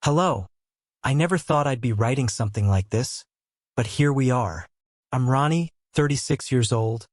Hello. I never thought I'd be writing something like this, but here we are. I'm Ronnie, 36 years old,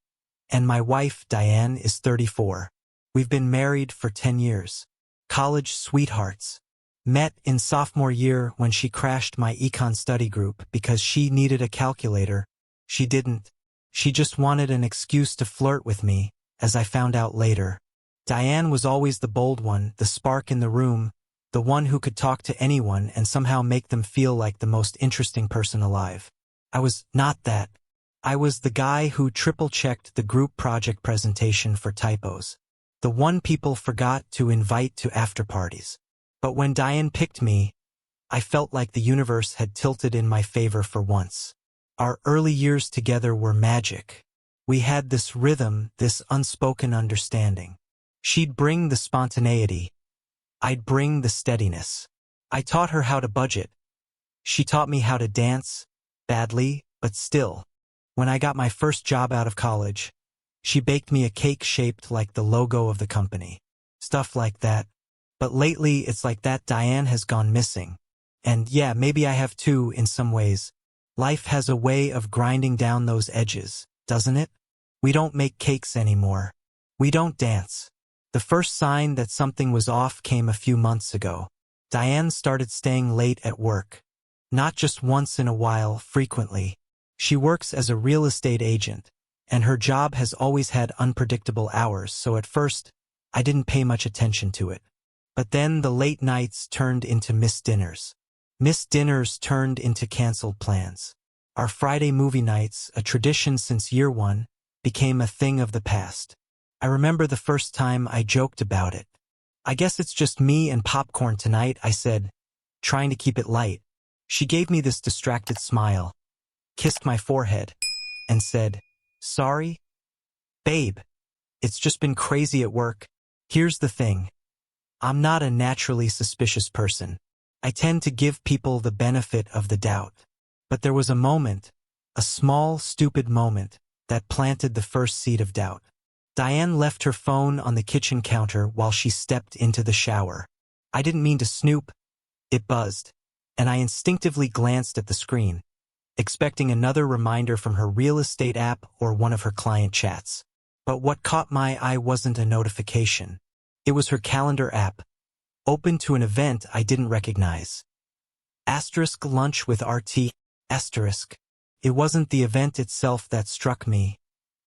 and my wife, Diane, is 34. We've been married for 10 years. College sweethearts. Met in sophomore year when she crashed my econ study group because she needed a calculator. She didn't. She just wanted an excuse to flirt with me, as I found out later. Diane was always the bold one, the spark in the room, the one who could talk to anyone and somehow make them feel like the most interesting person alive. I was not that. I was the guy who triple-checked the group project presentation for typos. The one people forgot to invite to after-parties. But when Diane picked me, I felt like the universe had tilted in my favor for once. Our early years together were magic. We had this rhythm, this unspoken understanding. She'd bring the spontaneity. I'd bring the steadiness. I taught her how to budget. She taught me how to dance, badly, but still. When I got my first job out of college, she baked me a cake shaped like the logo of the company. Stuff like that. But lately, it's like that Diane has gone missing. And yeah, maybe I have too in some ways. Life has a way of grinding down those edges, doesn't it? We don't make cakes anymore. We don't dance. The first sign that something was off came a few months ago. Diane started staying late at work. Not just once in a while, frequently. She works as a real estate agent, and her job has always had unpredictable hours, so at first, I didn't pay much attention to it. But then the late nights turned into missed dinners. Missed dinners turned into canceled plans. Our Friday movie nights, a tradition since year one, became a thing of the past. I remember the first time I joked about it. I guess it's just me and popcorn tonight, I said, trying to keep it light. She gave me this distracted smile, kissed my forehead, and said, "Sorry? Babe, it's just been crazy at work. Here's the thing. I'm not a naturally suspicious person. I tend to give people the benefit of the doubt. But there was a moment, a small, stupid moment, that planted the first seed of doubt." Diane left her phone on the kitchen counter while she stepped into the shower. I didn't mean to snoop. It buzzed, and I instinctively glanced at the screen, expecting another reminder from her real estate app or one of her client chats. But what caught my eye wasn't a notification. It was her calendar app, open to an event I didn't recognize. Asterisk lunch with RT, asterisk. It wasn't the event itself that struck me.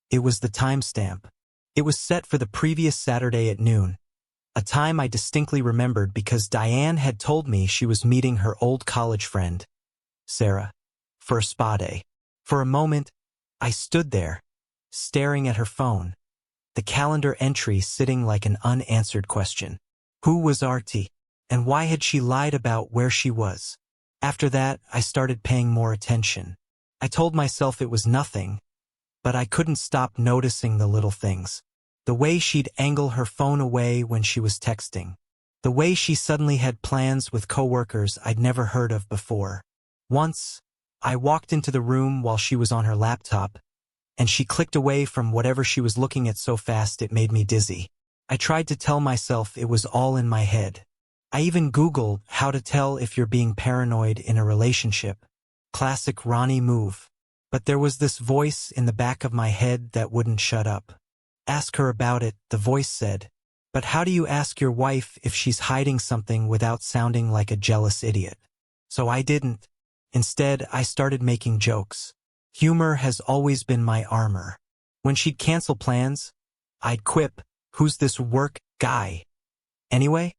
It was the timestamp. It was set for the previous Saturday at noon, a time I distinctly remembered because Diane had told me she was meeting her old college friend, Sarah, for a spa day. For a moment, I stood there, staring at her phone, the calendar entry sitting like an unanswered question. Who was RT? And why had she lied about where she was? After that, I started paying more attention. I told myself it was nothing, but I couldn't stop noticing the little things. The way she'd angle her phone away when she was texting. The way she suddenly had plans with coworkers I'd never heard of before. Once, I walked into the room while she was on her laptop, and she clicked away from whatever she was looking at so fast it made me dizzy. I tried to tell myself it was all in my head. I even Googled how to tell if you're being paranoid in a relationship. Classic Ronnie move. But there was this voice in the back of my head that wouldn't shut up. Ask her about it, the voice said. But how do you ask your wife if she's hiding something without sounding like a jealous idiot? So I didn't. Instead, I started making jokes. Humor has always been my armor. When she'd cancel plans, I'd quip, "Who's this work guy? Anyway?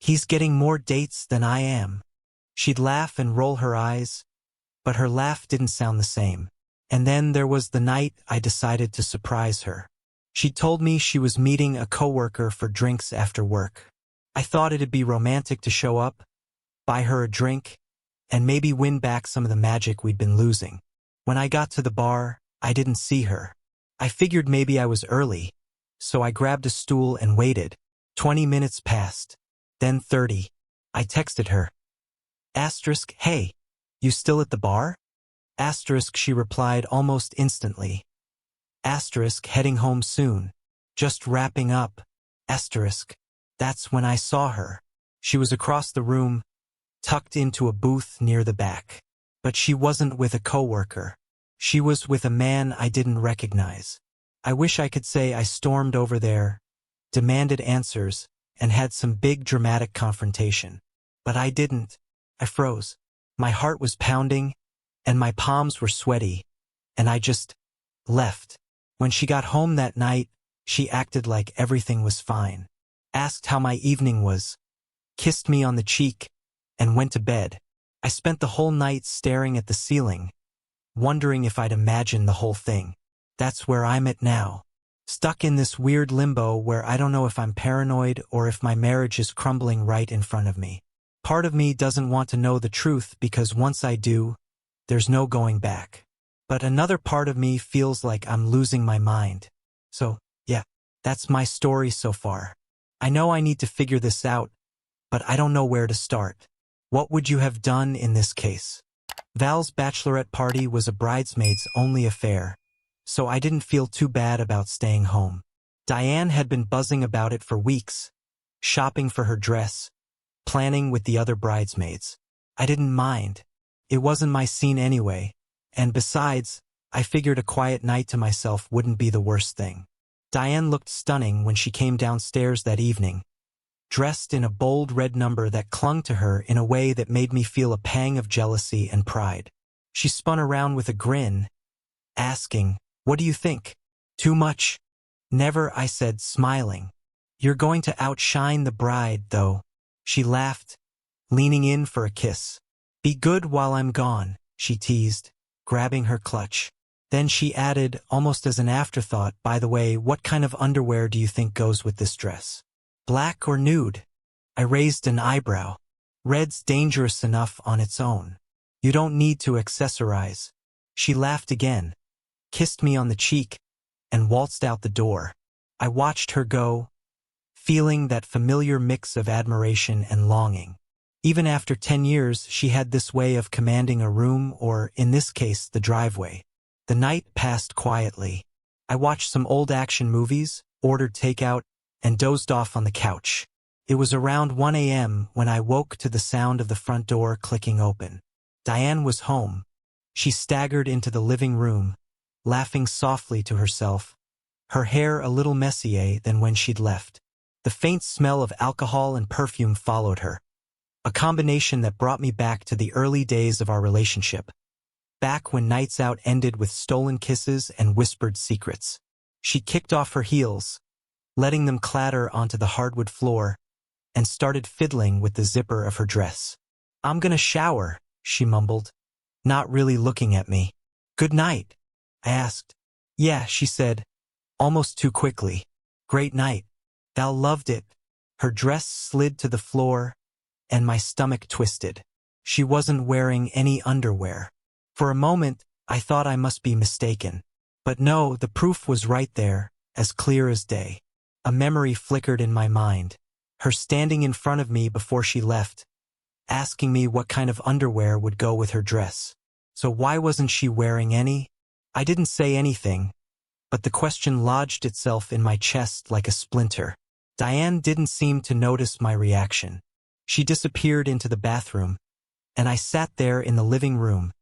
He's getting more dates than I am." She'd laugh and roll her eyes, but her laugh didn't sound the same. And then there was the night I decided to surprise her. She told me she was meeting a coworker for drinks after work. I thought it'd be romantic to show up, buy her a drink, and maybe win back some of the magic we'd been losing. When I got to the bar, I didn't see her. I figured maybe I was early, so I grabbed a stool and waited. 20 minutes passed, then 30. I texted her. Asterisk, "Hey, you still at the bar?" Asterisk, she replied almost instantly. Asterisk, "Heading home soon. Just wrapping up." Asterisk. That's when I saw her. She was across the room, tucked into a booth near the back. But she wasn't with a coworker. She was with a man I didn't recognize. I wish I could say I stormed over there, demanded answers, and had some big dramatic confrontation. But I didn't. I froze. My heart was pounding, and my palms were sweaty, and I just left. When she got home that night, she acted like everything was fine, asked how my evening was, kissed me on the cheek, and went to bed. I spent the whole night staring at the ceiling, wondering if I'd imagined the whole thing. That's where I'm at now. Stuck in this weird limbo where I don't know if I'm paranoid or if my marriage is crumbling right in front of me. Part of me doesn't want to know the truth because once I do, there's no going back. But another part of me feels like I'm losing my mind. So, yeah, that's my story so far. I know I need to figure this out, but I don't know where to start. What would you have done in this case? Val's bachelorette party was a bridesmaids-only affair, so I didn't feel too bad about staying home. Diane had been buzzing about it for weeks, shopping for her dress, planning with the other bridesmaids. I didn't mind. It wasn't my scene anyway, and besides, I figured a quiet night to myself wouldn't be the worst thing. Diane looked stunning when she came downstairs that evening, dressed in a bold red number that clung to her in a way that made me feel a pang of jealousy and pride. She spun around with a grin, asking, "What do you think? Too much?" "Never," I said, smiling. "You're going to outshine the bride, though." She laughed, leaning in for a kiss. "Be good while I'm gone," she teased, grabbing her clutch. Then she added, almost as an afterthought, "By the way, what kind of underwear do you think goes with this dress? Black or nude?" I raised an eyebrow. "Red's dangerous enough on its own. You don't need to accessorize." She laughed again, kissed me on the cheek, and waltzed out the door. I watched her go, feeling that familiar mix of admiration and longing. Even after 10 years, she had this way of commanding a room, or in this case, the driveway. The night passed quietly. I watched some old action movies, ordered takeout, and dozed off on the couch. It was around 1 a.m. when I woke to the sound of the front door clicking open. Diane was home. She staggered into the living room, laughing softly to herself, her hair a little messier than when she'd left. The faint smell of alcohol and perfume followed her, a combination that brought me back to the early days of our relationship, back when nights out ended with stolen kisses and whispered secrets. She kicked off her heels, letting them clatter onto the hardwood floor, and started fiddling with the zipper of her dress. "I'm gonna shower," she mumbled, not really looking at me. "Good night," I asked. "Yeah," she said, almost too quickly. "Great night." Val loved it. Her dress slid to the floor, and my stomach twisted. She wasn't wearing any underwear. For a moment, I thought I must be mistaken. But no, the proof was right there, as clear as day. A memory flickered in my mind, her standing in front of me before she left, asking me what kind of underwear would go with her dress. So why wasn't she wearing any? I didn't say anything, but the question lodged itself in my chest like a splinter. Diane didn't seem to notice my reaction. She disappeared into the bathroom, and I sat there in the living room,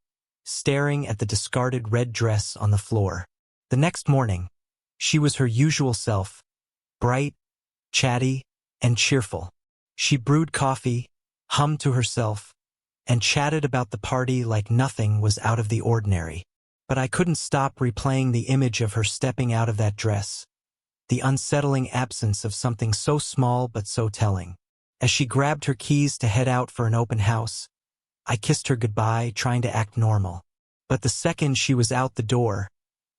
staring at the discarded red dress on the floor. The next morning, she was her usual self, bright, chatty, and cheerful. She brewed coffee, hummed to herself, and chatted about the party like nothing was out of the ordinary. But I couldn't stop replaying the image of her stepping out of that dress, the unsettling absence of something so small but so telling. As she grabbed her keys to head out for an open house, I kissed her goodbye, trying to act normal. But the second she was out the door,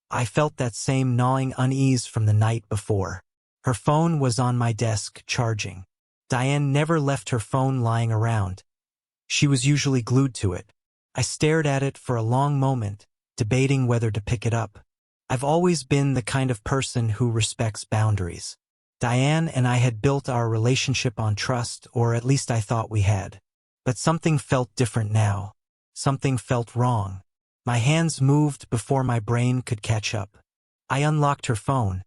I felt that same gnawing unease from the night before. Her phone was on my desk, charging. Diane never left her phone lying around. She was usually glued to it. I stared at it for a long moment, debating whether to pick it up. I've always been the kind of person who respects boundaries. Diane and I had built our relationship on trust, or at least I thought we had. But something felt different now. Something felt wrong. My hands moved before my brain could catch up. I unlocked her phone,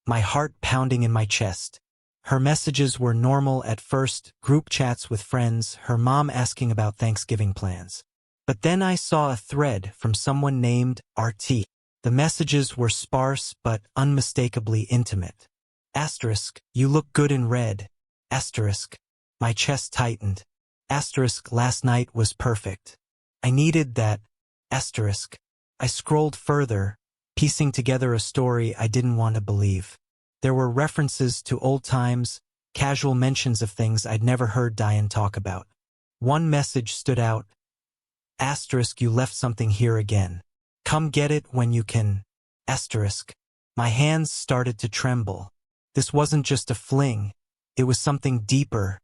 my heart pounding in my chest. Her messages were normal at first, group chats with friends, her mom asking about Thanksgiving plans. But then I saw a thread from someone named RT. The messages were sparse but unmistakably intimate. Asterisk, you look good in red. Asterisk, my chest tightened. Asterisk, last night was perfect. I needed that. Asterisk. I scrolled further, piecing together a story I didn't want to believe. There were references to old times, casual mentions of things I'd never heard Diane talk about. One message stood out. Asterisk, you left something here again. Come get it when you can. Asterisk. My hands started to tremble. This wasn't just a fling. It was something deeper,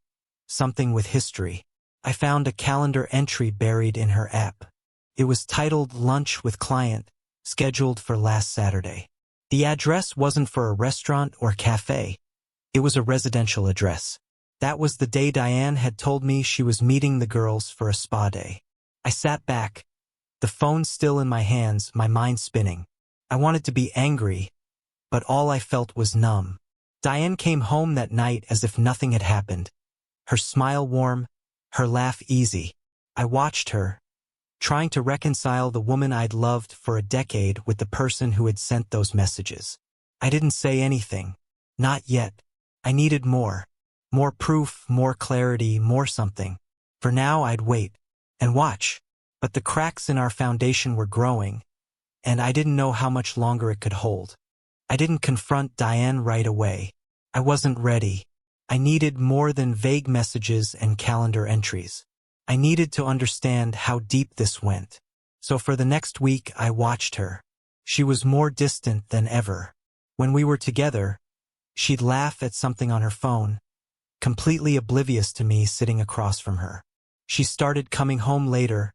something with history. I found a calendar entry buried in her app. It was titled Lunch with Client, scheduled for last Saturday. The address wasn't for a restaurant or cafe. It was a residential address. That was the day Diane had told me she was meeting the girls for a spa day. I sat back, the phone still in my hands, my mind spinning. I wanted to be angry, but all I felt was numb. Diane came home that night as if nothing had happened. Her smile warm, her laugh easy. I watched her, trying to reconcile the woman I'd loved for a decade with the person who had sent those messages. I didn't say anything. Not yet. I needed more. More proof, more clarity, more something. For now I'd wait and watch. But the cracks in our foundation were growing, and I didn't know how much longer it could hold. I didn't confront Diane right away. I wasn't ready. I needed more than vague messages and calendar entries. I needed to understand how deep this went. So for the next week, I watched her. She was more distant than ever. When we were together, she'd laugh at something on her phone, completely oblivious to me sitting across from her. She started coming home later,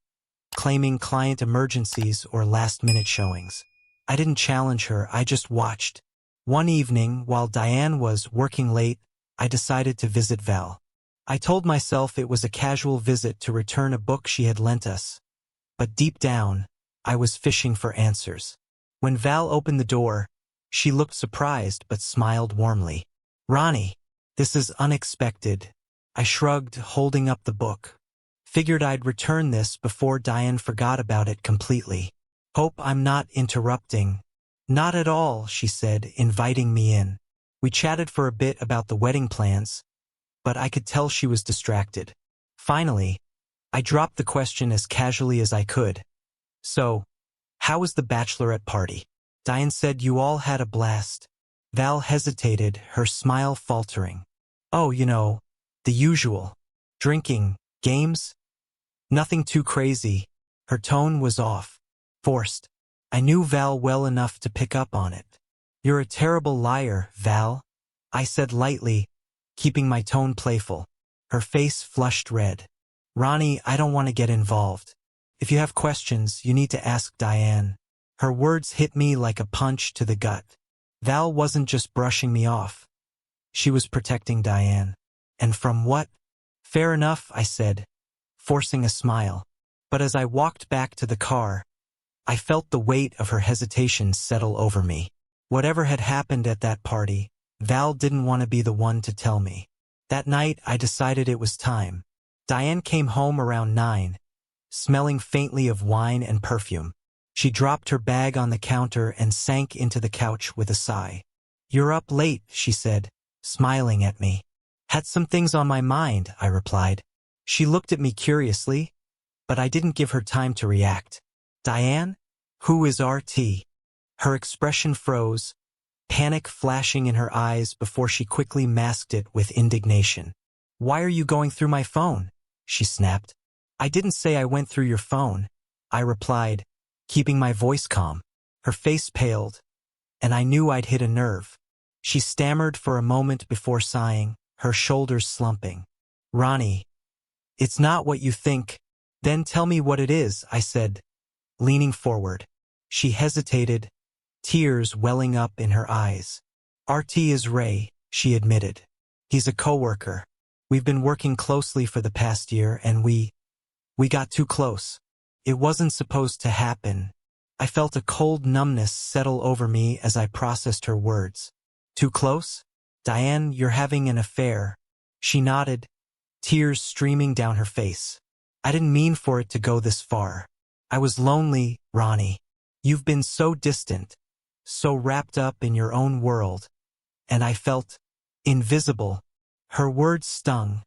claiming client emergencies or last-minute showings. I didn't challenge her, I just watched. One evening, while Diane was working late, I decided to visit Val. I told myself it was a casual visit to return a book she had lent us. But deep down, I was fishing for answers. When Val opened the door, she looked surprised but smiled warmly. "Ronnie, this is unexpected." I shrugged, holding up the book. Figured I'd return this before Diane forgot about it completely. "Hope I'm not interrupting." "Not at all," she said, inviting me in. We chatted for a bit about the wedding plans, but I could tell she was distracted. Finally, I dropped the question as casually as I could. "So, how was the bachelorette party?" Diane said you all had a blast. Val hesitated, her smile faltering. "Oh, the usual. Drinking, games. Nothing too crazy." Her tone was off, forced. I knew Val well enough to pick up on it. "You're a terrible liar, Val," I said lightly, keeping my tone playful. Her face flushed red. "Ronnie, I don't want to get involved. If you have questions, you need to ask Diane." Her words hit me like a punch to the gut. Val wasn't just brushing me off. She was protecting Diane. "And from what?" "Fair enough," I said, forcing a smile. But as I walked back to the car, I felt the weight of her hesitation settle over me. Whatever had happened at that party, Val didn't want to be the one to tell me. That night, I decided it was time. Diane came home around 9, smelling faintly of wine and perfume. She dropped her bag on the counter and sank into the couch with a sigh. "You're up late," she said, smiling at me. "Had some things on my mind," I replied. She looked at me curiously, but I didn't give her time to react. "Diane? Who is RT?" Her expression froze, panic flashing in her eyes before she quickly masked it with indignation. "Why are you going through my phone?" she snapped. "I didn't say I went through your phone," I replied, keeping my voice calm. Her face paled, and I knew I'd hit a nerve. She stammered for a moment before sighing, her shoulders slumping. "Ronnie, it's not what you think." "Then tell me what it is," I said, leaning forward. She hesitated, tears welling up in her eyes. "RT is Ray," she admitted. "He's a coworker. We've been working closely for the past year, and we got too close. It wasn't supposed to happen." I felt a cold numbness settle over me as I processed her words. "Too close?" Diane, you're having an affair. She nodded, tears streaming down her face. I didn't mean for it to go this far. I was lonely, Ronnie. You've been so distant, so wrapped up in your own world, and I felt invisible. Her words stung,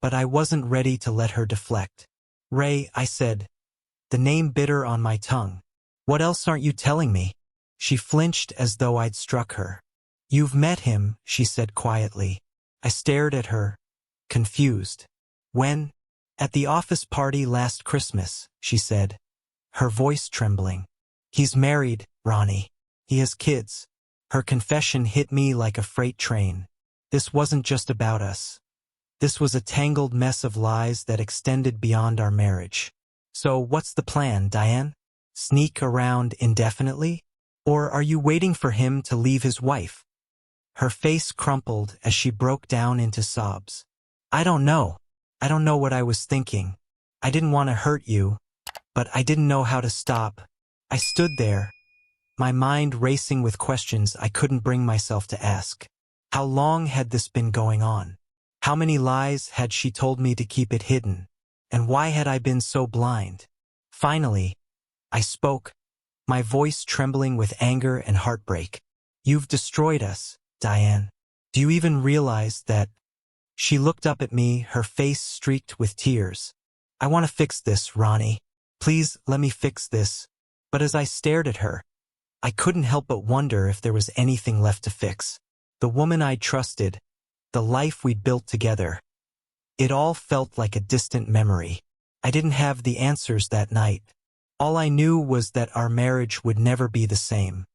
but I wasn't ready to let her deflect. Ray, I said, the name bitter on my tongue. What else aren't you telling me? She flinched as though I'd struck her. You've met him, she said quietly. I stared at her, confused. When? At the office party last Christmas, she said, her voice trembling. He's married, Ronnie. He has kids. Her confession hit me like a freight train. This wasn't just about us. This was a tangled mess of lies that extended beyond our marriage. So what's the plan, Diane? Sneak around indefinitely? Or are you waiting for him to leave his wife? Her face crumpled as she broke down into sobs. I don't know. I don't know what I was thinking. I didn't want to hurt you, but I didn't know how to stop. I stood there, my mind racing with questions I couldn't bring myself to ask. How long had this been going on? How many lies had she told me to keep it hidden? And why had I been so blind? Finally, I spoke, my voice trembling with anger and heartbreak. You've destroyed us, Diane. Do you even realize that? She looked up at me, her face streaked with tears. I want to fix this, Ronnie. Please let me fix this. But as I stared at her, I couldn't help but wonder if there was anything left to fix. The woman I trusted, the life we'd built together. It all felt like a distant memory. I didn't have the answers that night. All I knew was that our marriage would never be the same.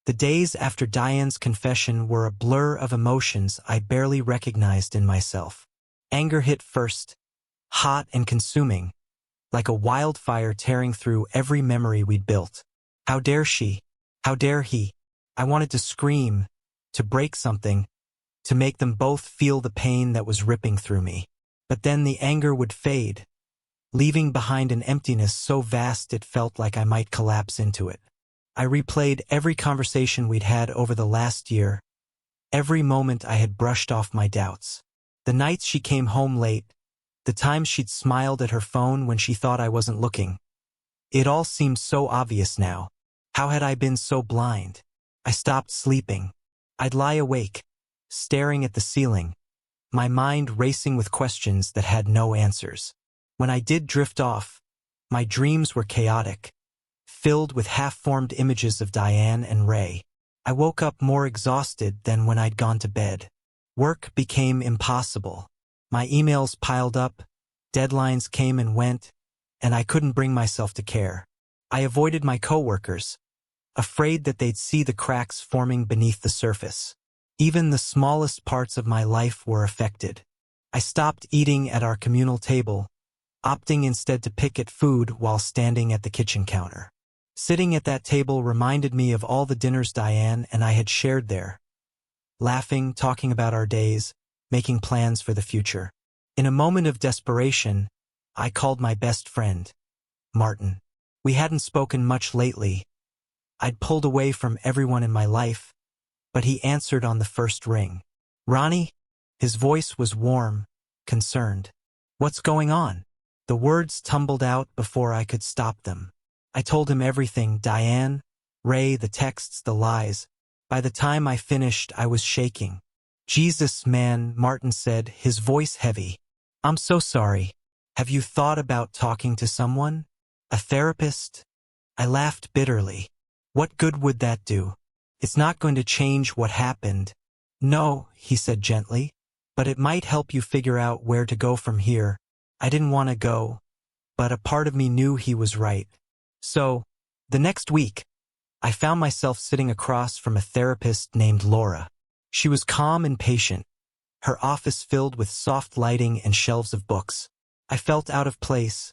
The days after Diane's confession were a blur of emotions I barely recognized in myself. Anger hit first, hot and consuming, like a wildfire tearing through every memory we'd built. How dare she? How dare he? I wanted to scream, to break something, to make them both feel the pain that was ripping through me. But then the anger would fade, leaving behind an emptiness so vast it felt like I might collapse into it. I replayed every conversation we'd had over the last year, every moment I had brushed off my doubts. The nights she came home late, the times she'd smiled at her phone when she thought I wasn't looking. It all seemed so obvious now. How had I been so blind? I stopped sleeping. I'd lie awake, staring at the ceiling, my mind racing with questions that had no answers. When I did drift off, my dreams were chaotic, filled with half-formed images of Diane and Ray. I woke up more exhausted than when I'd gone to bed. Work became impossible. My emails piled up, deadlines came and went, and I couldn't bring myself to care. I avoided my coworkers, afraid that they'd see the cracks forming beneath the surface. Even the smallest parts of my life were affected. I stopped eating at our communal table, opting instead to pick at food while standing at the kitchen counter. Sitting at that table reminded me of all the dinners Diane and I had shared there, laughing, talking about our days, making plans for the future. In a moment of desperation, I called my best friend, Martin. We hadn't spoken much lately. I'd pulled away from everyone in my life, but he answered on the first ring. Ronnie? His voice was warm, concerned. What's going on? The words tumbled out before I could stop them. I told him everything, Diane, Ray, the texts, the lies. By the time I finished, I was shaking. Jesus, man, Martin said, his voice heavy. I'm so sorry. Have you thought about talking to someone? A therapist? I laughed bitterly. What good would that do? It's not going to change what happened. No, he said gently, but it might help you figure out where to go from here. I didn't want to go, but a part of me knew he was right. So, the next week, I found myself sitting across from a therapist named Laura. She was calm and patient, her office filled with soft lighting and shelves of books. I felt out of place,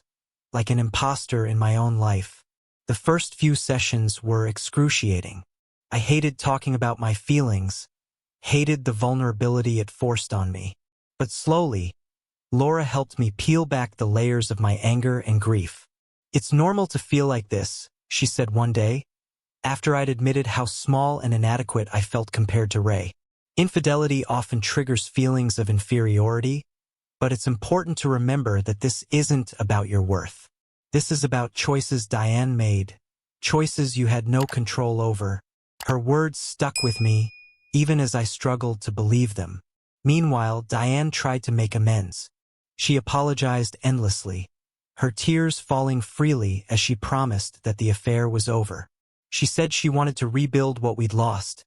like an imposter in my own life. The first few sessions were excruciating. I hated talking about my feelings, hated the vulnerability it forced on me. But slowly, Laura helped me peel back the layers of my anger and grief. It's normal to feel like this, she said one day, after I'd admitted how small and inadequate I felt compared to Ray. Infidelity often triggers feelings of inferiority, but it's important to remember that this isn't about your worth. This is about choices Diane made, choices you had no control over. Her words stuck with me, even as I struggled to believe them. Meanwhile, Diane tried to make amends. She apologized endlessly, her tears falling freely as she promised that the affair was over. She said she wanted to rebuild what we'd lost,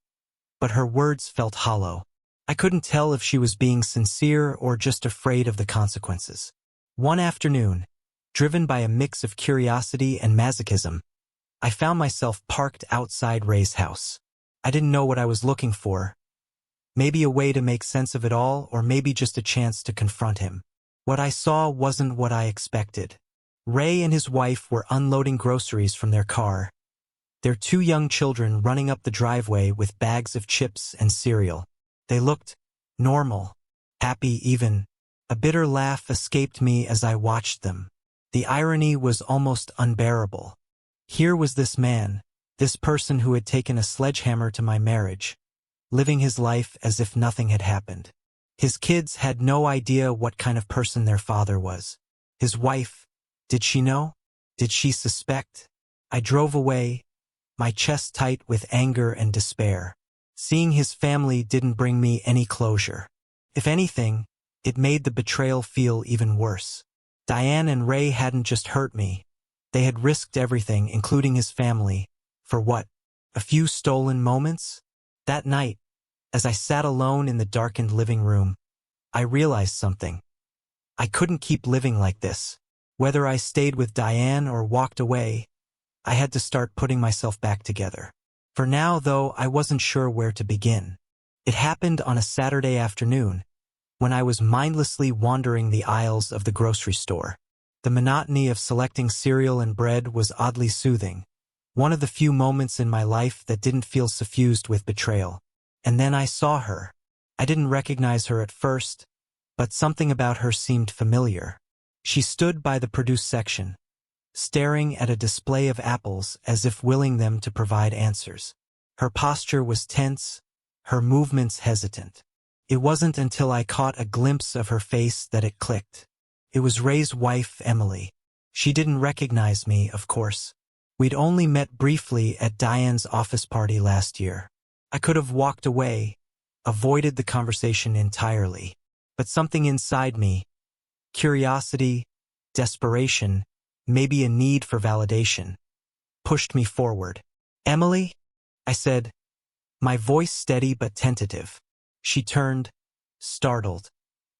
but her words felt hollow. I couldn't tell if she was being sincere or just afraid of the consequences. One afternoon, driven by a mix of curiosity and masochism, I found myself parked outside Ray's house. I didn't know what I was looking for. Maybe a way to make sense of it all, or maybe just a chance to confront him. What I saw wasn't what I expected. Ray and his wife were unloading groceries from their car, their two young children running up the driveway with bags of chips and cereal. They looked normal, happy even. A bitter laugh escaped me as I watched them. The irony was almost unbearable. Here was this man, this person who had taken a sledgehammer to my marriage, living his life as if nothing had happened. His kids had no idea what kind of person their father was. His wife, did she know? Did she suspect? I drove away, my chest tight with anger and despair. Seeing his family didn't bring me any closure. If anything, it made the betrayal feel even worse. Diane and Ray hadn't just hurt me. They had risked everything, including his family. For what? A few stolen moments? That night, as I sat alone in the darkened living room, I realized something. I couldn't keep living like this. Whether I stayed with Diane or walked away, I had to start putting myself back together. For now, though, I wasn't sure where to begin. It happened on a Saturday afternoon, when I was mindlessly wandering the aisles of the grocery store. The monotony of selecting cereal and bread was oddly soothing, one of the few moments in my life that didn't feel suffused with betrayal. And then I saw her. I didn't recognize her at first, but something about her seemed familiar. She stood by the produce section, staring at a display of apples as if willing them to provide answers. Her posture was tense, her movements hesitant. It wasn't until I caught a glimpse of her face that it clicked. It was Ray's wife, Emily. She didn't recognize me, of course. We'd only met briefly at Diane's office party last year. I could have walked away, avoided the conversation entirely. But something inside me, curiosity, desperation, maybe a need for validation, pushed me forward. "Emily?" I said, my voice steady but tentative. She turned, startled,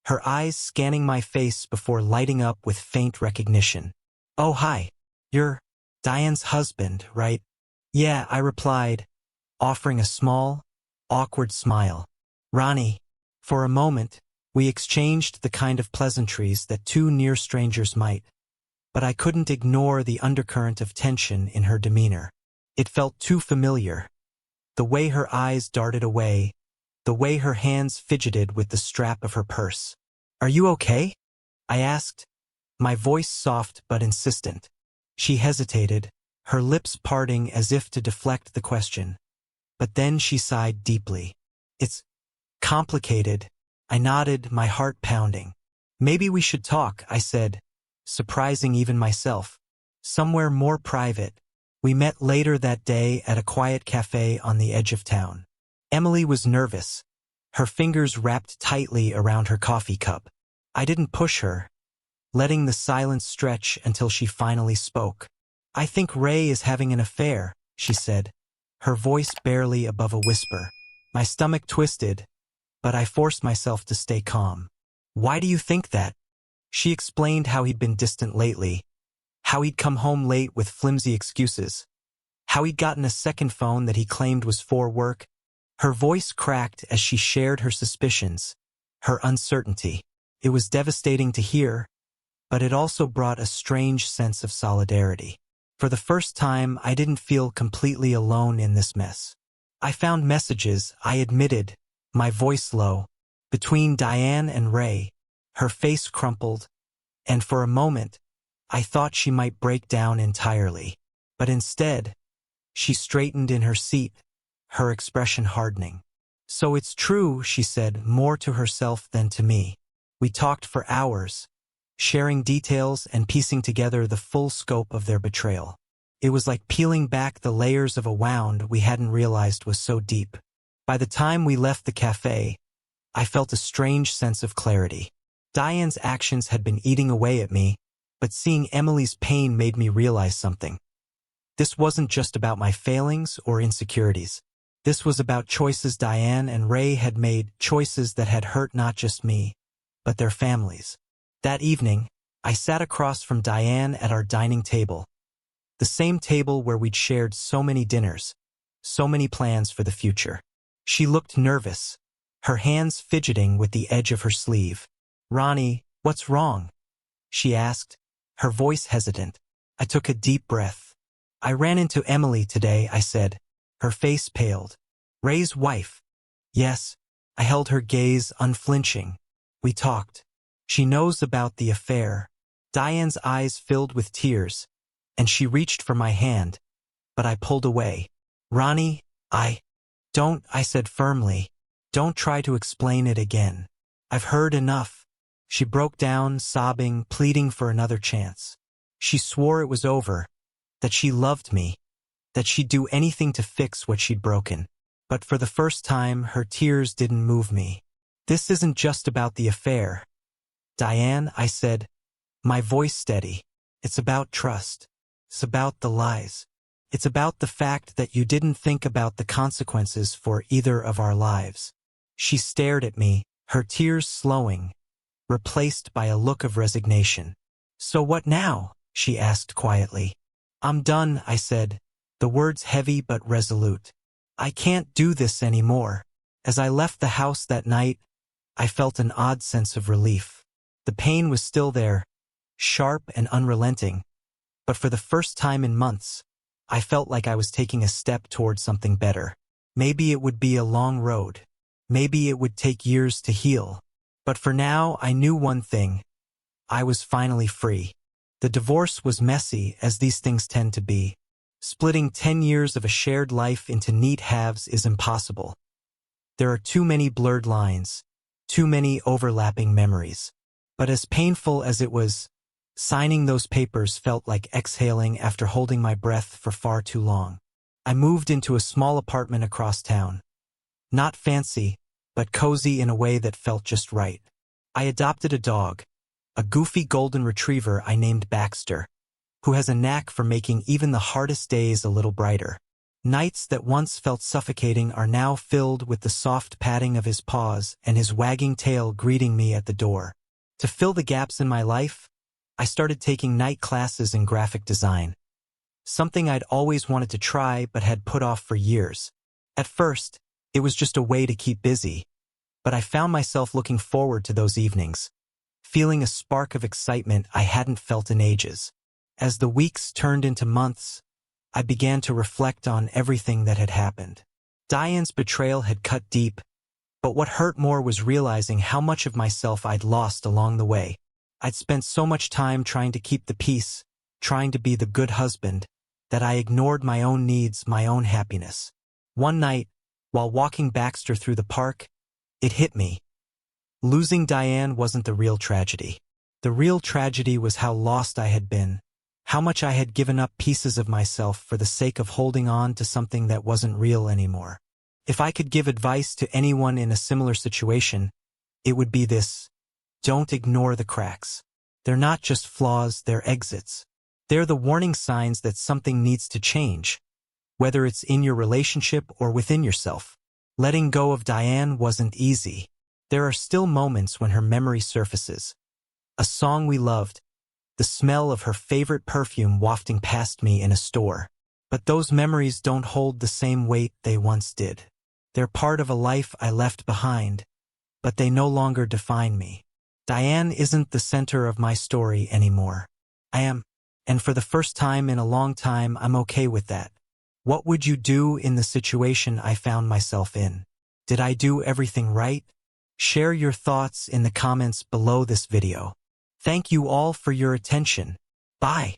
her eyes scanning my face before lighting up with faint recognition. "Oh, hi. You're Diane's husband, right?" "Yeah," I replied, offering a small, awkward smile. "Ronnie." For a moment, we exchanged the kind of pleasantries that two near strangers might, but I couldn't ignore the undercurrent of tension in her demeanor. It felt too familiar. The way her eyes darted away, the way her hands fidgeted with the strap of her purse. "Are you okay?" I asked, my voice soft but insistent. She hesitated, her lips parting as if to deflect the question. But then she sighed deeply. "It's complicated." I nodded, my heart pounding. "Maybe we should talk," I said, surprising even myself. "Somewhere more private." We met later that day at a quiet cafe on the edge of town. Emily was nervous, her fingers wrapped tightly around her coffee cup. I didn't push her, letting the silence stretch until she finally spoke. "I think Ray is having an affair," she said, her voice barely above a whisper. My stomach twisted, but I forced myself to stay calm. "Why do you think that?" She explained how he'd been distant lately, how he'd come home late with flimsy excuses, how he'd gotten a second phone that he claimed was for work. Her voice cracked as she shared her suspicions, her uncertainty. It was devastating to hear, but it also brought a strange sense of solidarity. For the first time, I didn't feel completely alone in this mess. I found messages, I admitted, my voice low, between Diane and Ray. Her face crumpled, and for a moment, I thought she might break down entirely. But instead, she straightened in her seat, her expression hardening. "So it's true," she said, more to herself than to me. We talked for hours, sharing details and piecing together the full scope of their betrayal. It was like peeling back the layers of a wound we hadn't realized was so deep. By the time we left the cafe, I felt a strange sense of clarity. Diane's actions had been eating away at me, but seeing Emily's pain made me realize something. This wasn't just about my failings or insecurities. This was about choices Diane and Ray had made, choices that had hurt not just me, but their families. That evening, I sat across from Diane at our dining table, the same table where we'd shared so many dinners, so many plans for the future. She looked nervous, her hands fidgeting with the edge of her sleeve. "Ronnie, what's wrong?" she asked, her voice hesitant. I took a deep breath. "I ran into Emily today," I said. Her face paled. "Ray's wife?" "Yes." I held her gaze unflinching. "We talked. She knows about the affair." Diane's eyes filled with tears, and she reached for my hand, but I pulled away. "Ronnie, don't," I said firmly. "Don't try to explain it again. I've heard enough." She broke down, sobbing, pleading for another chance. She swore it was over, that she loved me, that she'd do anything to fix what she'd broken. But for the first time, her tears didn't move me. "This isn't just about the affair, Diane," I said, my voice steady. "It's about trust. It's about the lies. It's about the fact that you didn't think about the consequences for either of our lives." She stared at me, her tears slowing, replaced by a look of resignation. "So what now?" she asked quietly. "I'm done," I said, the words heavy but resolute. "I can't do this anymore." As I left the house that night, I felt an odd sense of relief. The pain was still there, sharp and unrelenting, but for the first time in months, I felt like I was taking a step toward something better. Maybe it would be a long road. Maybe it would take years to heal. But for now, I knew one thing. I was finally free. The divorce was messy, as these things tend to be. Splitting 10 years of a shared life into neat halves is impossible. There are too many blurred lines, too many overlapping memories. But as painful as it was, signing those papers felt like exhaling after holding my breath for far too long. I moved into a small apartment across town. Not fancy, but cozy in a way that felt just right. I adopted a dog, a goofy golden retriever I named Baxter, who has a knack for making even the hardest days a little brighter. Nights that once felt suffocating are now filled with the soft patting of his paws and his wagging tail greeting me at the door. To fill the gaps in my life, I started taking night classes in graphic design, something I'd always wanted to try but had put off for years. At first, it was just a way to keep busy, but I found myself looking forward to those evenings, feeling a spark of excitement I hadn't felt in ages. As the weeks turned into months, I began to reflect on everything that had happened. Diane's betrayal had cut deep, but what hurt more was realizing how much of myself I'd lost along the way. I'd spent so much time trying to keep the peace, trying to be the good husband, that I ignored my own needs, my own happiness. One night, while walking Baxter through the park, it hit me. Losing Diane wasn't the real tragedy. The real tragedy was how lost I had been, how much I had given up pieces of myself for the sake of holding on to something that wasn't real anymore. If I could give advice to anyone in a similar situation, it would be this: don't ignore the cracks. They're not just flaws, they're exits. They're the warning signs that something needs to change, whether it's in your relationship or within yourself. Letting go of Diane wasn't easy. There are still moments when her memory surfaces. A song we loved, the smell of her favorite perfume wafting past me in a store. But those memories don't hold the same weight they once did. They're part of a life I left behind, but they no longer define me. Diane isn't the center of my story anymore. I am, and for the first time in a long time, I'm okay with that. What would you do in the situation I found myself in? Did I do everything right? Share your thoughts in the comments below this video. Thank you all for your attention. Bye.